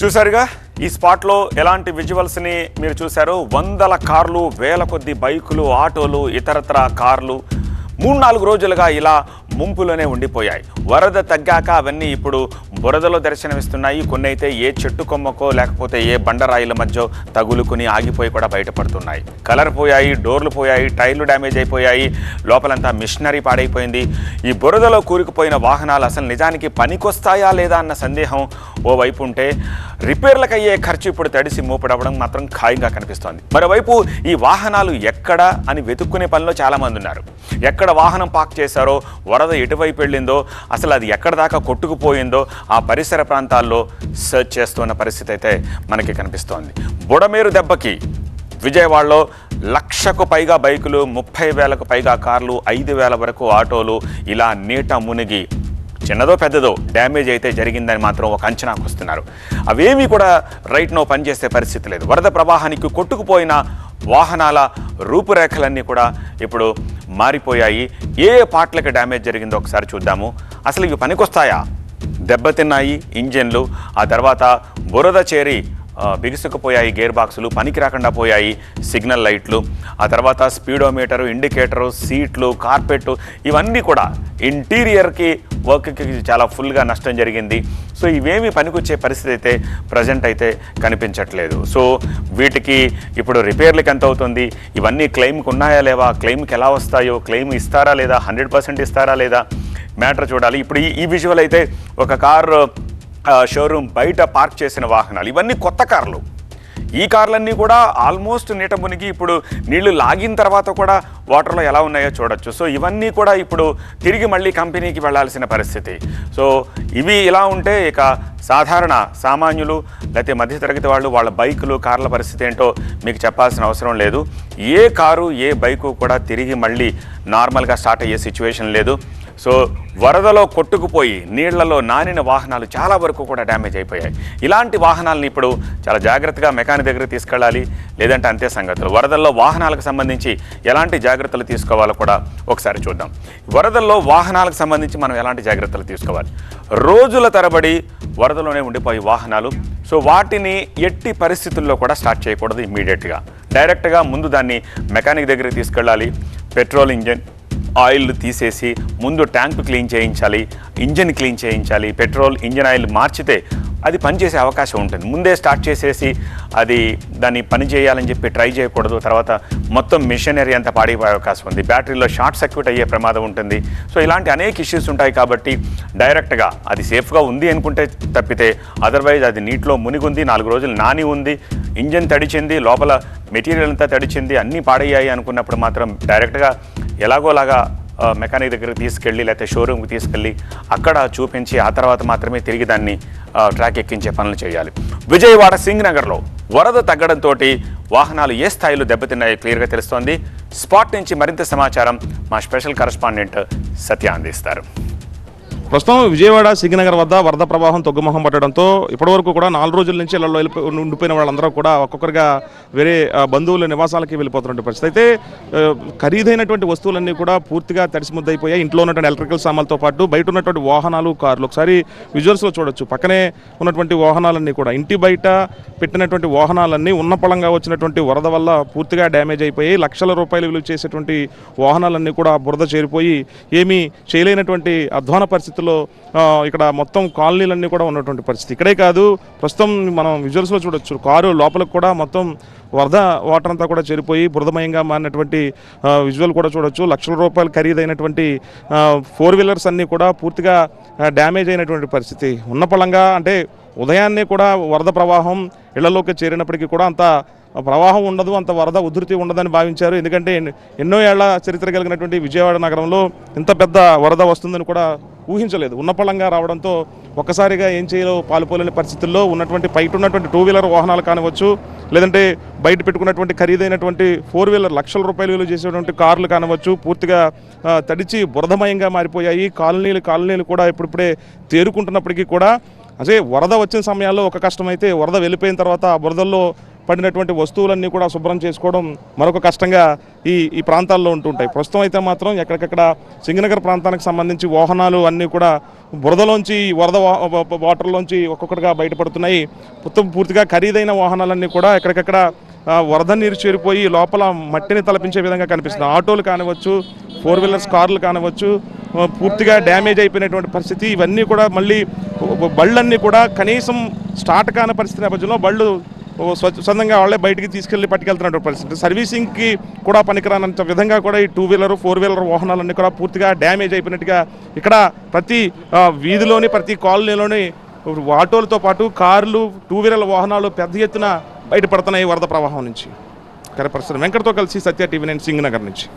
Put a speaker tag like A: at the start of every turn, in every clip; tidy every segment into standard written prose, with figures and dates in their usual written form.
A: చూసారుగా ఈ స్పాట్లో ఎలాంటి విజువల్స్ని మీరు చూశారు. వందల కార్లు, వేల కొద్ది బైకులు, ఆటోలు, ఇతరత్ర కార్లు 3-4 రోజులుగా ఇలా ముంపులోనే ఉండిపోయాయి. వరద తగ్గాక అవన్నీ ఇప్పుడు బురదలో దర్శనమిస్తున్నాయి. కొన్ని అయితే ఏ చెట్టు కొమ్మకో లేకపోతే ఏ బండరాయిల మధ్య తగులుకుని ఆగిపోయి కూడా బయటపడుతున్నాయి. కలర్ పోయాయి, డోర్లు పోయాయి, టైర్లు డ్యామేజ్ అయిపోయాయి, లోపలంతా మిషనరీ పాడైపోయింది. ఈ బురదలో కూరుకుపోయిన వాహనాలు అసలు నిజానికి పనికొస్తాయా లేదా అన్న సందేహం ఓవైపు ఉంటే, రిపేర్లకు అయ్యే ఖర్చు ఇప్పుడు తడిసి మూపడవడం మాత్రం ఖాయంగా కనిపిస్తోంది. మరోవైపు ఈ వాహనాలు ఎక్కడ అని వెతుక్కునే పనిలో చాలామంది ఉన్నారు. ఎక్కడ వాహనం పార్క్ చేశారో, వరద ఎటువైపు వెళ్ళిందో, అసలు అది ఎక్కడ దాకా కొట్టుకుపోయిందో ఆ పరిసర ప్రాంతాల్లో సెర్చ్ చేస్తున్న పరిస్థితి అయితే మనకి కనిపిస్తోంది. బుడమేరు దెబ్బకి విజయవాడలో 1,00,000కు పైగా బైకులు, 30,000కు పైగా కార్లు, 5,000 వరకు ఆటోలు ఇలా నీట మునిగి చిన్నదో పెద్దదో డ్యామేజ్ అయితే జరిగిందని మాత్రం ఒక అంచనాకు వస్తున్నారు. అవేమీ కూడా రైట్ నో పనిచేసే పరిస్థితి లేదు. వరద ప్రవాహానికి కొట్టుకుపోయిన వాహనాల రూపురేఖలన్నీ కూడా ఇప్పుడు మారిపోయాయి. ఏ పార్ట్లకి డ్యామేజ్ జరిగిందో ఒకసారి చూద్దాము. అసలు ఇవి పనికొస్తాయా? దెబ్బతిన్నాయి ఇంజన్లు, ఆ తర్వాత బురద చేరి బిగుసుకుపోయాయి గేర్ బాక్సులు, పనికి రాకుండా పోయాయి సిగ్నల్ లైట్లు, ఆ తర్వాత స్పీడోమీటరు, ఇండికేటరు, సీట్లు, కార్పెట్, ఇవన్నీ కూడా ఇంటీరియర్కి వర్క్కి చాలా ఫుల్గా నష్టం జరిగింది. సో ఇవేమీ పనికొచ్చే పరిస్థితి అయితే ప్రజెంట్ అయితే కనిపించట్లేదు. సో వీటికి ఇప్పుడు రిపేర్లకు ఎంత అవుతుంది, ఇవన్నీ క్లెయిమ్కి ఉన్నాయా లేవా, క్లెయిమ్కి ఎలా వస్తాయో, క్లెయిమ్ ఇస్తారా లేదా, 100% ఇస్తారా లేదా మ్యాటర్ చూడాలి. ఇప్పుడు ఈ విజువల్ అయితే ఒక కారు షోరూమ్ బయట పార్క్ చేసిన వాహనాలు, ఇవన్నీ కొత్త కార్లు. ఈ కార్లన్నీ కూడా ఆల్మోస్ట్ నీట మునిగి ఇప్పుడు నీళ్లు లాగిన తర్వాత కూడా వాటర్లో ఎలా ఉన్నాయో చూడొచ్చు. సో ఇవన్నీ కూడా ఇప్పుడు తిరిగి మళ్ళీ కంపెనీకి వెళ్లాల్సిన పరిస్థితి. సో ఇవి ఇలా ఉంటే ఇక సాధారణ సామాన్యులు లేకపోతే మధ్యతరగతి వాళ్ళు, వాళ్ళ బైకులు, కార్ల పరిస్థితి ఏంటో మీకు చెప్పాల్సిన అవసరం లేదు. ఏ కారు, ఏ బైకు కూడా తిరిగి మళ్ళీ నార్మల్గా స్టార్ట్ అయ్యే సిచ్యువేషన్ లేదు. సో వరదలో కొట్టుకుపోయి నీళ్లలో నానిన వాహనాలు చాలా వరకు కూడా డ్యామేజ్ అయిపోయాయి. ఇలాంటి వాహనాలను ఇప్పుడు చాలా జాగ్రత్తగా మెకానిక్ దగ్గరికి తీసుకెళ్ళాలి, లేదంటే అంతే సంగతులు. వరదల్లో వాహనాలకు సంబంధించి ఎలాంటి జాగ్రత్తలు తీసుకోవాలో కూడా ఒకసారి చూద్దాం. వరదల్లో వాహనాలకు సంబంధించి మనం ఎలాంటి జాగ్రత్తలు తీసుకోవాలి? రోజుల తరబడి వరదలోనే ఉండిపోయి వాహనాలు, సో వాటిని ఎట్టి పరిస్థితుల్లో కూడా స్టార్ట్ చేయకూడదు ఇమ్మీడియట్గా. డైరెక్ట్గా ముందు దాన్ని మెకానిక్ దగ్గరికి తీసుకెళ్ళాలి. పెట్రోల్ ఇంజన్ ఆయిల్ తీసేసి ముందు ట్యాంక్ క్లీన్ చేయించాలి, ఇంజన్ క్లీన్ చేయించాలి. పెట్రోల్ ఇంజన్ ఆయిల్ మార్చితే అది పనిచేసే అవకాశం ఉంటుంది. ముందే స్టార్ట్ చేసేసి దాన్ని పని చేయాలని చెప్పి ట్రై చేయకూడదు. తర్వాత మొత్తం మిషనరీ అంతా పాడైపోయే అవకాశం ఉంది. బ్యాటరీలో షార్ట్ సర్క్యూట్ అయ్యే ప్రమాదం ఉంటుంది. సో ఇలాంటి అనేక ఇష్యూస్ ఉంటాయి. కాబట్టి డైరెక్ట్గా అది సేఫ్గా ఉంది అనుకుంటే తప్పితే, అదర్వైజ్ అది నీటిలో మునిగుంది, 4 రోజులు నాని ఉంది, ఇంజన్ తడిచింది, లోపల మెటీరియల్ అంతా తడిచింది, అన్నీ పాడయ్యాయి అనుకున్నప్పుడు మాత్రం డైరెక్ట్గా ఎలాగోలాగా మెకానిక్ దగ్గరికి తీసుకెళ్ళి లేకపోతే షోరూమ్కి తీసుకెళ్ళి అక్కడ చూపించి ఆ తర్వాత మాత్రమే తిరిగి దాన్ని ట్రాక్ ఎక్కించే పనులు చేయాలి. విజయవాడ సింగ్ నగర్లో వరద తగ్గడంతో వాహనాలు ఏ స్థాయిలో దెబ్బతిన్నాయో క్లియర్గా తెలుస్తోంది. స్పాట్ నుంచి మరింత సమాచారం మా స్పెషల్ కరెస్పాండెంట్ సత్య అందిస్తారు.
B: ప్రస్తుతం విజయవాడ సింగనగర్ వద్ద వరద ప్రవాహం తొగ్గుముఖం పట్టడంతో ఇప్పటివరకు కూడా 4 రోజుల నుంచి ఇళ్లలో ఉండిపోయిన వాళ్ళందరూ కూడా ఒక్కొక్కరిగా వేరే బంధువుల నివాసాలకి వెళ్ళిపోతున్న పరిస్థితి. అయితే ఖరీదైనటువంటి వస్తువులన్నీ కూడా పూర్తిగా తడిసిముద్దైపోయాయి. ఇంట్లో ఉన్నటువంటి ఎలక్ట్రికల్ సామాన్లతో పాటు బయట ఉన్నటువంటి వాహనాలు, కార్లు ఒకసారి విజువల్స్లో చూడొచ్చు. పక్కనే ఉన్నటువంటి వాహనాలన్నీ కూడా, ఇంటి బయట పెట్టినటువంటి వాహనాలన్నీ ఉన్నపళంగా వచ్చినటువంటి వరద వల్ల పూర్తిగా డ్యామేజ్ అయిపోయాయి. లక్షల రూపాయలు విలువ చేసేటువంటి వాహనాలన్నీ కూడా బురద చేరిపోయి ఏమీ చేయలేనటువంటి అధ్వాన పరిస్థితి ఇక్కడ మొత్తం కాలనీలన్నీ కూడా ఉన్నటువంటి పరిస్థితి. ఇక్కడే కాదు, ప్రస్తుతం మనం విజువల్స్లో చూడొచ్చు, కారు లోపలికి కూడా మొత్తం వరద వాటర్ అంతా కూడా చేరిపోయి బురదమయంగా మారినటువంటి విజువల్ కూడా చూడొచ్చు. లక్షల రూపాయలు ఖరీదైనటువంటి 4 వీలర్స్ అన్నీ కూడా పూర్తిగా డ్యామేజ్ అయినటువంటి పరిస్థితి. ఉన్నపళంగా అంటే ఉదయాన్నే కూడా వరద ప్రవాహం ఇళ్లలోకి చేరినప్పటికీ కూడా అంత ప్రవాహం ఉండదు, అంత వరద ఉధృతి ఉండదని భావించారు. ఎందుకంటే ఎన్నో ఏళ్ల చరిత్ర కలిగినటువంటి విజయవాడ నగరంలో ఇంత పెద్ద వరద వస్తుందని కూడా ఊహించలేదు. ఉన్నపళంగా రావడంతో ఒక్కసారిగా ఏం చేయాలో పాలుపోలేని పరిస్థితుల్లో ఉన్నటువంటి బయట ఉన్నటువంటి 2 వీలర్ వాహనాలు కానివచ్చు, లేదంటే బయట పెట్టుకున్నటువంటి ఖరీదైనటువంటి 4 వీలర్ లక్షల రూపాయలు విలువ చేసేటువంటి కార్లు కానివచ్చు, పూర్తిగా తడిచి బురదమయంగా మారిపోయాయి. కాలనీలు కూడా ఇప్పుడిప్పుడే తేరుకుంటున్నప్పటికీ కూడా అదే వరద వచ్చిన సమయాల్లో ఒక కష్టమైతే, వరద వెళ్ళిపోయిన తర్వాత ఆ బురదల్లో పడినటువంటి వస్తువులన్నీ కూడా శుభ్రం చేసుకోవడం మరొక కష్టంగా ఈ ప్రాంతాల్లో ఉంటుంటాయి. ప్రస్తుతం అయితే మాత్రం ఎక్కడికక్కడ సింగనగర్ ప్రాంతానికి సంబంధించి వాహనాలు అన్నీ కూడా బురదలోంచి వరద వాటర్లోంచి ఒక్కొక్కటిగా బయటపడుతున్నాయి. మొత్తం పూర్తిగా ఖరీదైన వాహనాలన్నీ కూడా ఎక్కడికక్కడ వరద నీరు చేరిపోయి లోపల మట్టిని తలపించే విధంగా కనిపిస్తుంది. ఆటోలు కానివచ్చు, 4 వీలర్స్ కార్లు కానివచ్చు, పూర్తిగా డ్యామేజ్ అయిపోయినటువంటి పరిస్థితి. ఇవన్నీ కూడా మళ్ళీ బళ్ళన్నీ కూడా కనీసం స్టార్ట్ కాని పరిస్థితి నేపథ్యంలో బళ్ళు స్వచ్ఛందంగా వాళ్ళే బయటికి తీసుకెళ్ళి పట్టుకెళ్తున్నటువంటి పరిస్థితి. సర్వీసింగ్కి కూడా పనికిరానంత విధంగా కూడా ఈ 2 వీలర్ 4 వీలర్ వాహనాలన్నీ కూడా పూర్తిగా డ్యామేజ్ అయిపోయినట్టుగా ఇక్కడ ప్రతి వీధిలోని ప్రతి కాలనీలోని ఆటోలతో పాటు కార్లు 2 వీలర్ వాహనాలు పెద్ద ఎత్తున బయటపడుతున్నాయి వరద ప్రవాహం నుంచి. కరపర్సన్ వెంకటతో కలిసి సత్య టీవీ 9 సింగనగర్ నుంచి.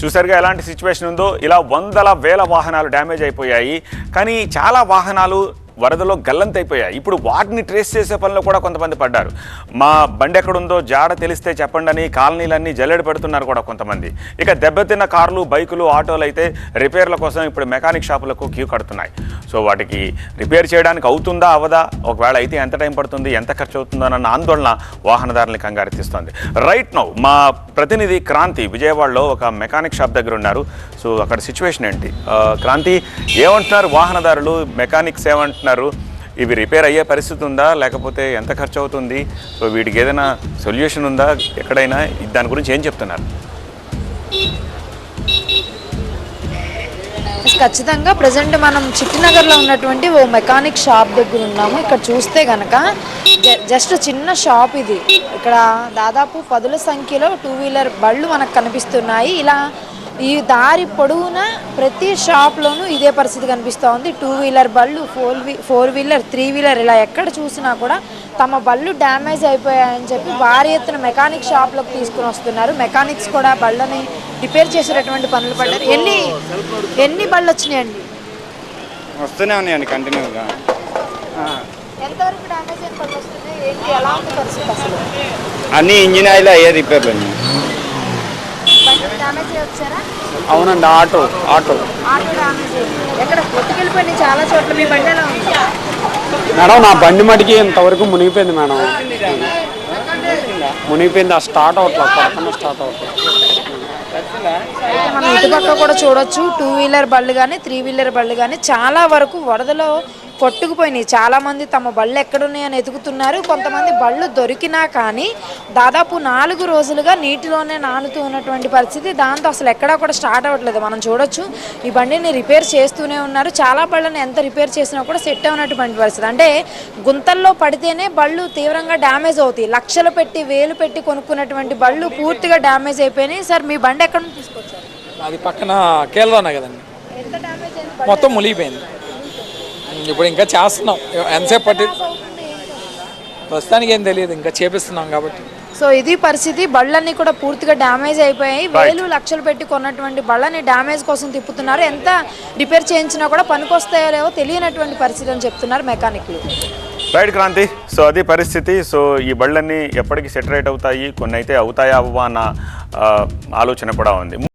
A: చూసారుగా ఎలాంటి సిచ్యువేషన్ ఉందో. ఇలా వందల వేల వాహనాలు డ్యామేజ్ అయిపోయాయి. కానీ చాలా వాహనాలు వరదలో గల్లంతైపోయాయి. ఇప్పుడు వాటిని ట్రేస్ చేసే పనిలో కూడా కొంతమంది పడ్డారు. మా బండి ఎక్కడుందో జాడ తెలిస్తే చెప్పండి అని కాలనీలన్నీ జల్లెడ పెడుతున్నారు కూడా కొంతమంది. ఇక దెబ్బతిన్న కార్లు, బైకులు, ఆటోలు అయితే రిపేర్ల కోసం ఇప్పుడు మెకానిక్ షాపులకు క్యూ కడుతున్నాయి. సో వాటికి రిపేర్ చేయడానికి అవుతుందా అవదా, ఒకవేళ అయితే ఎంత టైం పడుతుంది, ఎంత ఖర్చు అవుతుందో అన్న ఆందోళన వాహనదారుని కంగారెత్తిస్తోంది. రైట్ నౌ మా ప్రతినిధి క్రాంతి విజయవాడలో ఒక మెకానిక్ షాప్ దగ్గర ఉన్నారు. సో అక్కడ సిచ్యువేషన్ ఏంటి? క్రాంతి, ఏమంటున్నారు వాహనదారులు, మెకానిక్స్ ఏమంటున్నారు? ఇవి రిపేర్ అయ్యే పరిస్థితి ఉందా, లేకపోతే ఎంత ఖర్చు అవుతుంది? సో వీటికి ఏదైనా సొల్యూషన్ ఉందా ఎక్కడైనా? దాని గురించి ఏం చెప్తున్నారు?
C: ఖచ్చితంగా ప్రజెంట్ మనం చిట్టినగర్లో ఉన్నటువంటి ఓ మెకానిక్ షాప్ దగ్గర ఉన్నాము. ఇక్కడ చూస్తే కనుక జస్ట్ చిన్న షాప్ ఇది. ఇక్కడ దాదాపు 10ల సంఖ్యలో 2 వీలర్ బళ్ళు మనకు కనిపిస్తున్నాయి. ఇలా ఈ దారి పొడవునా ప్రతి షాప్లోనూ ఇదే పరిస్థితి కనిపిస్తూ ఉంది. 2 వీలర్ బళ్ళు, 4 వీలర్, 3 వీలర్ ఇలా ఎక్కడ చూసినా కూడా తమ బళ్ళు డ్యామేజ్ అయిపోయాయని చెప్పి భారీ ఎత్తున మెకానిక్ షాప్లోకి తీసుకుని వస్తున్నారు. మెకానిక్స్ కూడా బళ్ళని రిపేర్ చేసేటటువంటి పనులు పడ్డారు. ఎన్ని బళ్ళు వచ్చినాయండి?
D: వస్తూనే ఉన్నాయండి కంటిన్యూగా.
C: ఎంతవరకు డ్యామేజ్ అయిన బళ్ళు వస్తున్నాయి? ఏంటి, ఎలా ఉంది పరిస్థితి అసలు?
D: అన్ని ఇంజిన్ ఆయిల్ అయ్యే రిపేర్లు అండి.
C: బండి డ్యామేజ్ వచ్చారా?
D: అవునండి, ఆటో
C: డ్యామేజ్ ఎక్కడ కొట్టుకెళ్ళిపోయింది చాలా చోట్ల. మీ బండి ఎలా ఉంది
D: మేడం? నా బండి మటుకి ఇంతవరకు మునిగిపోయింది మేడం. మునిగిపోయింది. ఆ స్టార్ట్ అవట్లేదు, పక్కన స్టార్ట్ అవట్లేదు.
C: మనం ఇటుపక్క కూడా చూడొచ్చు. 2 వీలర్ బళ్ళు కానీ 3 వీలర్ బళ్ళు కానీ చాలా వరకు వరదలో కొట్టుకుపోయినాయి. చాలామంది తమ బళ్ళు ఎక్కడున్నాయని ఎతుకుతున్నారు. కొంతమంది బళ్ళు దొరికినా కానీ దాదాపు 4 రోజులుగా నీటిలోనే నానుతూ ఉన్నటువంటి పరిస్థితి. దాంతో అసలు ఎక్కడా కూడా స్టార్ట్ అవ్వట్లేదు. మనం చూడొచ్చు ఈ బండిని రిపేర్ చేస్తూనే ఉన్నారు. చాలా బళ్ళని ఎంత రిపేర్ చేసినా కూడా సెట్ అవునటువంటి పరిస్థితి. అంటే గుంతల్లో పడితేనే బళ్ళు తీవ్రంగా డ్యామేజ్ అవుతాయి. లక్షలు పెట్టి వేలు పెట్టి కొనుక్కున్నటువంటి బళ్ళు పూర్తిగా డ్యామేజ్ అయిపోయినాయి. సార్, మీ బండి ఎక్కడ నుంచి తీసుకొచ్చారు?
E: అది పక్కన కేరళనే కదండి,
C: ఎంత డ్యామేజ్ అయింది?
E: మొత్తం మునిగిపోయింది. ఇప్పుడు ఇంకా చేస్తున్నాం. ఎంతసేపు పట్టి ప్రస్తుతానికి ఏం తెలియదు, ఇంకా చేపిస్తున్నాం కాబట్టి.
C: సో ఇది పరిస్థితి. బళ్ళన్నీ కూడా పూర్తిగా డ్యామేజ్ అయిపోయాయి. వేలు లక్షలు పెట్టి కొన్నటువంటి బళ్ళని డ్యామేజ్ కోసం తిప్పుతున్నారు. ఎంత రిపేర్ చేయించినా కూడా పనికొస్తాయో లేవో తెలియనటువంటి పరిస్థితి అని చెప్తున్నారు మెకానిక్లు.
A: రైట్ క్రాంతి. సో అది పరిస్థితి. సో ఈ బళ్ళన్నీ ఎప్పటికీ సెటరేట్ అవుతాయి, కొన్ని అయితే అవుతాయా అవ్వా అన్న ఆలోచన కూడా ఉంది.